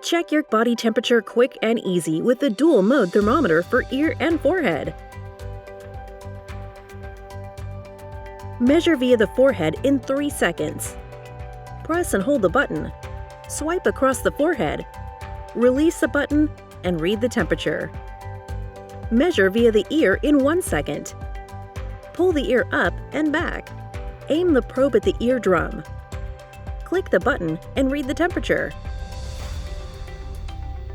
Check your body temperature quick and easy with the dual-mode thermometer for ear and forehead. Measure via the forehead in 3 seconds. Press and hold the button. Swipe across the forehead. Release the button and read the temperature. Measure via the ear in 1 second. Pull the ear up and back. Aim the probe at the eardrum. Click the button and read the temperature.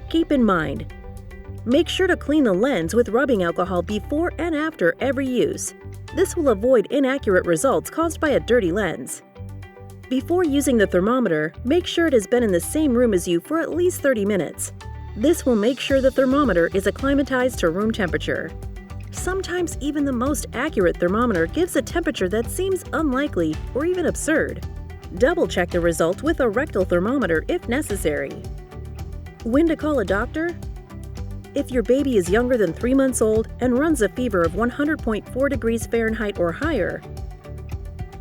Keep in mind, make sure to clean the lens with rubbing alcohol before and after every use. This will avoid inaccurate results caused by a dirty lens. Before using the thermometer, make sure it has been in the same room as you for at least 30 minutes. This will make sure the thermometer is acclimatized to room temperature. Sometimes even the most accurate thermometer gives a temperature that seems unlikely or even absurd. Double-check the result with a rectal thermometer if necessary. When to call a doctor? If your baby is younger than 3 months old and runs a fever of 100.4 degrees Fahrenheit or higher,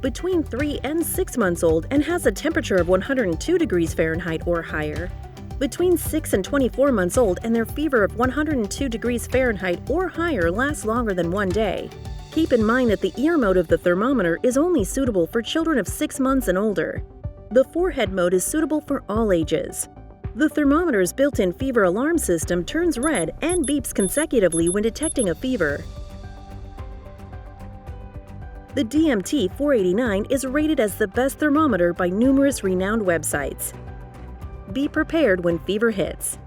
between 3 and 6 months old and has a temperature of 102 degrees Fahrenheit or higher, between 6 and 24 months old and their fever of 102 degrees Fahrenheit or higher lasts longer than 1 day. Keep in mind that the ear mode of the thermometer is only suitable for children of 6 months and older. The forehead mode is suitable for all ages. The thermometer's built-in fever alarm system turns red and beeps consecutively when detecting a fever. The DMT-489 is rated as the best thermometer by numerous renowned websites. Be prepared when fever hits.